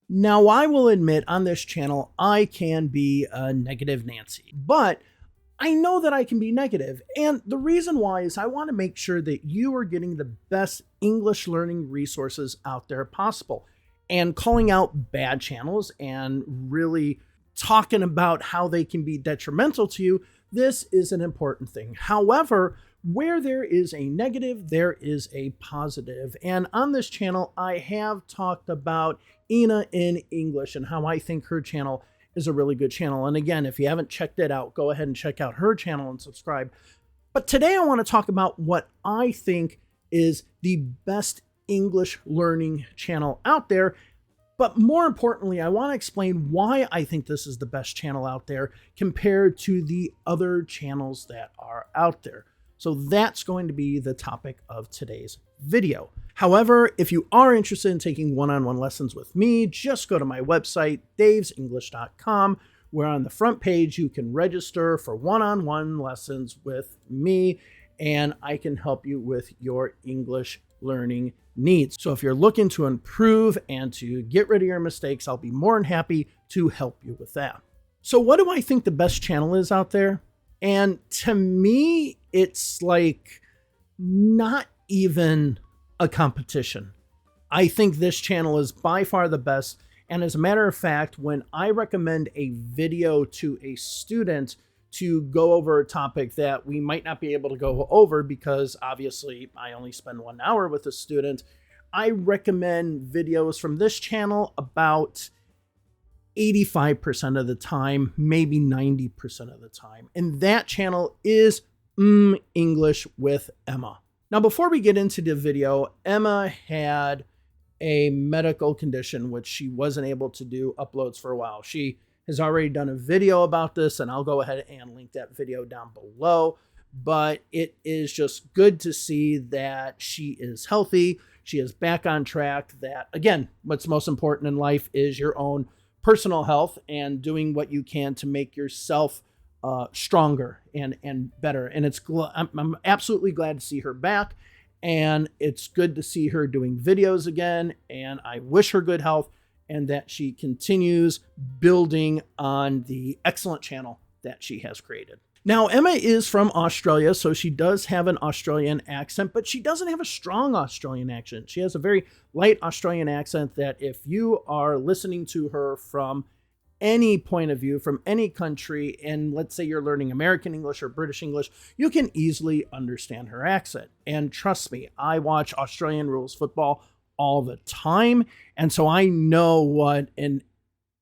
Now, I will admit on this channel, I can be a negative Nancy, but I know that I can be negative. And the reason why is I want to make sure that you are getting the best English learning resources out there possible, and calling out bad channels and really talking about how they can be detrimental to you. This is an important thing. However, where there is a negative, there is a positive. And on this channel, I have talked about Ina in English and how I think her channel is a really good channel. And again, if you haven't checked it out, go ahead and check out her channel and subscribe. But today I want to talk about what I think is the best English learning channel out there. But more importantly, I want to explain why I think this is the best channel out there compared to the other channels that are out there. So that's going to be the topic of today's video. However, if you are interested in taking one-on-one lessons with me, just go to my website, davesenglish.com, where on the front page you can register for one-on-one lessons with me, and I can help you with your English learning needs. So if you're looking to improve and to get rid of your mistakes, I'll be more than happy to help you with that. So what do I think the best channel is out there? And to me, it's like not even a competition. I think this channel is by far the best. And as a matter of fact, when I recommend a video to a student to go over a topic that we might not be able to go over because obviously I only spend 1 hour with a student, I recommend videos from this channel about 85% of the time, maybe 90% of the time. And that channel is English with Emma. Now, before we get into the video, Emma had a medical condition which she wasn't able to do uploads for a while. She has already done a video about this, and I'll go ahead and link that video down below. But it is just good to see that she is healthy. She is back on track. That, again, what's most important in life is your own personal health and doing what you can to make yourself stronger and better. And I'm absolutely glad to see her back, and it's good to see her doing videos again. And I wish her good health and that she continues building on the excellent channel that she has created. Now, Emma is from Australia, so she does have an Australian accent, but she doesn't have a strong Australian accent. She has a very light Australian accent that if you are listening to her from any point of view, from any country, and let's say you're learning American English or British English, you can easily understand her accent. And trust me, I watch Australian rules football all the time, and so I know what a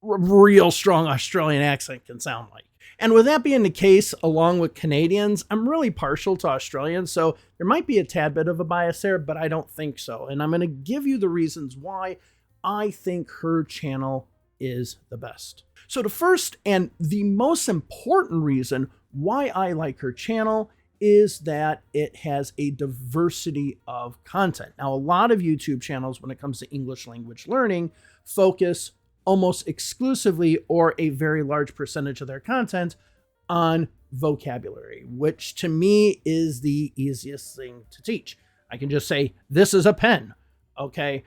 real strong Australian accent can sound like. And with that being the case, along with Canadians, I'm really partial to Australians, so there might be a tad bit of a bias there, but I don't think so. And I'm going to give you the reasons why I think her channel is the best. So the first and the most important reason why I like her channel is that it has a diversity of content. Now, a lot of YouTube channels, when it comes to English language learning, focus almost exclusively or a very large percentage of their content on vocabulary, which to me is the easiest thing to teach. I can just say, this is a pen. Okay.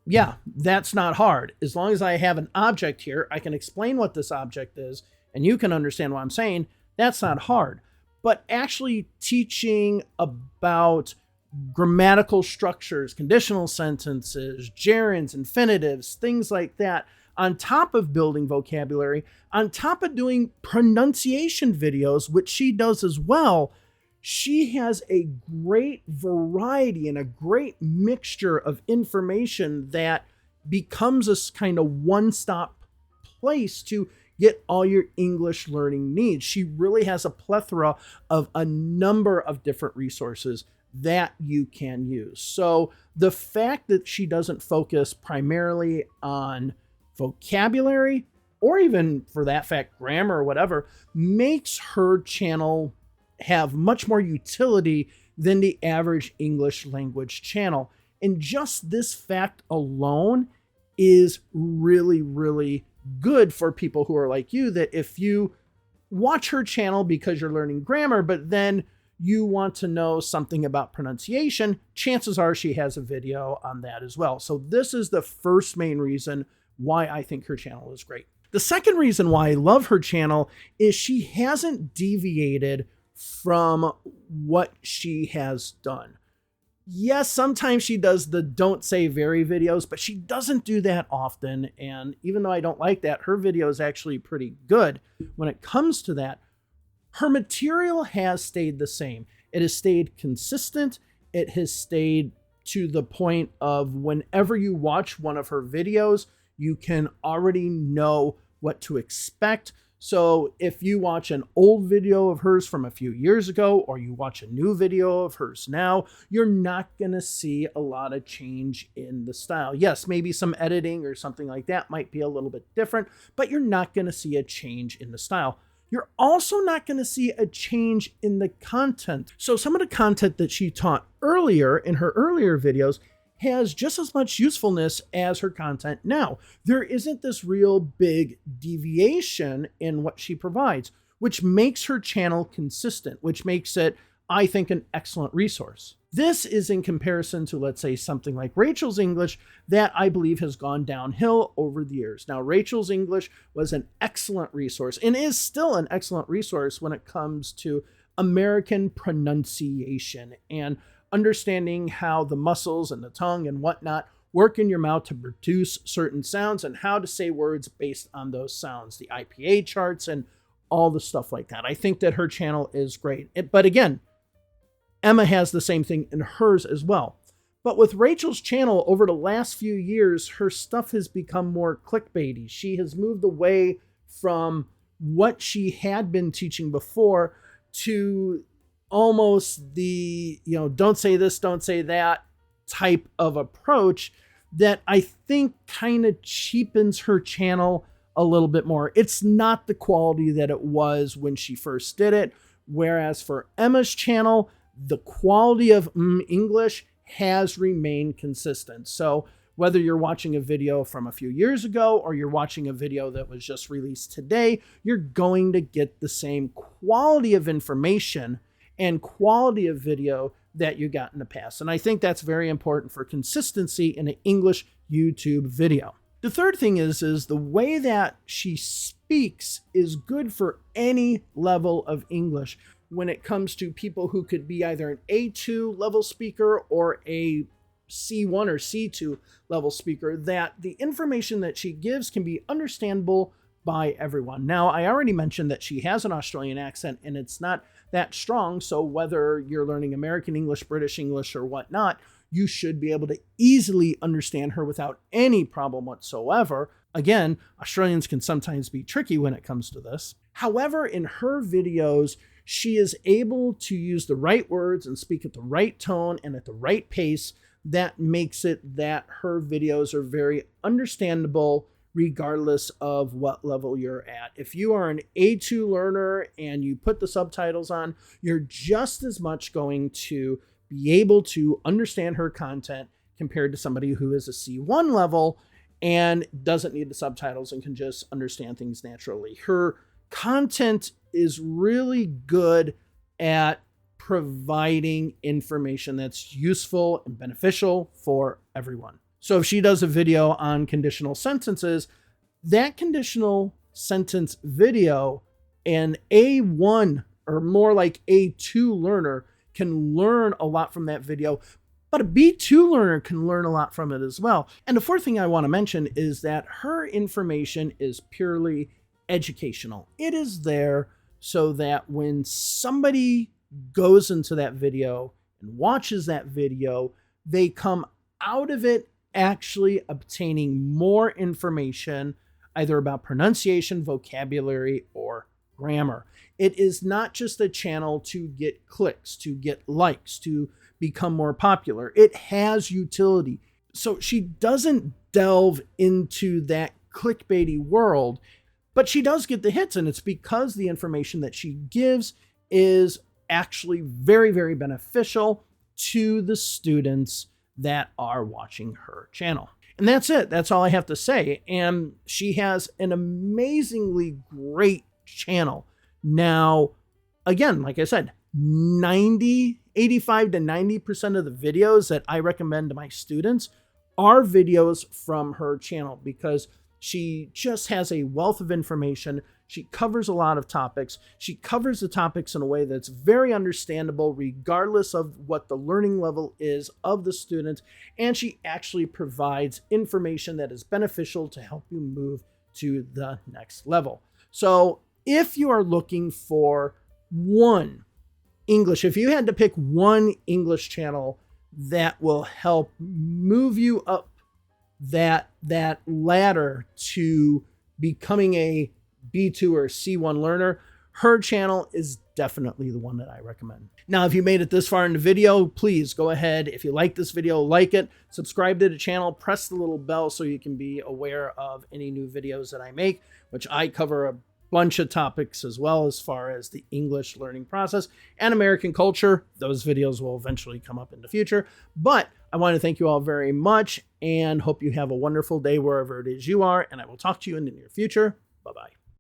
Yeah, that's not hard. As long as I have an object here, I can explain what this object is and you can understand what I'm saying. That's not hard. But actually teaching about grammatical structures, conditional sentences, gerunds, infinitives, things like that, on top of building vocabulary, on top of doing pronunciation videos, which she does as well, she has a great variety and a great mixture of information that becomes a kind of one-stop place to get all your English learning needs. She really has a plethora of a number of different resources that you can use. So the fact that she doesn't focus primarily on vocabulary, or even for that fact, grammar or whatever, makes her channel have much more utility than the average English language channel. And just this fact alone is really, really good for people who are like you, that if you watch her channel because you're learning grammar, but then you want to know something about pronunciation, chances are she has a video on that as well. So this is the first main reason why I think her channel is great. The second reason why I love her channel is she hasn't deviated from what she has done. Yes, sometimes she does the don't say very videos, but she doesn't do that often. And even though I don't like that, her video is actually pretty good when it comes to that. Her material has stayed the same. It has stayed consistent. It has stayed to the point of whenever you watch one of her videos, you can already know what to expect. So if you watch an old video of hers from a few years ago, or you watch a new video of hers now, you're not going to see a lot of change in the style. Yes, maybe some editing or something like that might be a little bit different, but you're not going to see a change in the style. You're also not going to see a change in the content. So some of the content that she taught earlier in her earlier videos has just as much usefulness as her content now. There isn't this real big deviation in what she provides, which makes her channel consistent, which makes it, I think, an excellent resource. This is in comparison to, let's say, something like Rachel's English that I believe has gone downhill over the years. Now, Rachel's English was an excellent resource and is still an excellent resource when it comes to American pronunciation and understanding how the muscles and the tongue and whatnot work in your mouth to produce certain sounds and how to say words based on those sounds, the IPA charts and all the stuff like that. I think that her channel is great. But again, Emma has the same thing in hers as well. But with Rachel's channel over the last few years, her stuff has become more clickbaity. She has moved away from what she had been teaching before to almost the, don't say this, don't say that type of approach that I think kind of cheapens her channel a little bit more. It's not the quality that it was when she first did it. Whereas for Emma's channel, the quality of English has remained consistent. So whether you're watching a video from a few years ago or you're watching a video that was just released today, you're going to get the same quality of information and quality of video that you got in the past. And I think that's very important for consistency in an English YouTube video. The third thing is the way that she speaks is good for any level of English when it comes to people who could be either an A2 level speaker or a C1 or C2 level speaker, that the information that she gives can be understandable by everyone. Now, I already mentioned that she has an Australian accent and it's not that strong. So whether you're learning American English, British English, or whatnot, you should be able to easily understand her without any problem whatsoever. Again, Australians can sometimes be tricky when it comes to this. However, in her videos, she is able to use the right words and speak at the right tone and at the right pace. That makes it that her videos are very understandable regardless of what level you're at. If you are an A2 learner and you put the subtitles on, you're just as much going to be able to understand her content compared to somebody who is a C1 level and doesn't need the subtitles and can just understand things naturally. Her content is really good at providing information that's useful and beneficial for everyone. So if she does a video on conditional sentences, that conditional sentence video, an A1 or more like A2 learner can learn a lot from that video, but a B2 learner can learn a lot from it as well. And the fourth thing I want to mention is that her information is purely educational. It is there so that when somebody goes into that video and watches that video, they come out of it actually obtaining more information, either about pronunciation, vocabulary, or grammar. It is not just a channel to get clicks, to get likes, to become more popular. It has utility. So she doesn't delve into that clickbaity world, but she does get the hits, and it's because the information that she gives is actually very, very beneficial to the students that are watching her channel. And that's it. That's all I have to say. And she has an amazingly great channel. Now, again, like I said, 85 to 90% of the videos that I recommend to my students are videos from her channel, because she just has a wealth of information. She covers a lot of topics. She covers the topics in a way that's very understandable, regardless of what the learning level is of the student. And she actually provides information that is beneficial to help you move to the next level. So if you are looking for one English, if you had to pick one English channel that will help move you up that ladder to becoming a B2 or C1 learner, her channel is definitely the one that I recommend. Now, if you made it this far in the video, please go ahead. If you like this video, like it, subscribe to the channel, press the little bell so you can be aware of any new videos that I make, which I cover a bunch of topics as well, as far as the English learning process and American culture. Those videos will eventually come up in the future. But I want to thank you all very much and hope you have a wonderful day wherever it is you are. And I will talk to you in the near future. Bye-bye.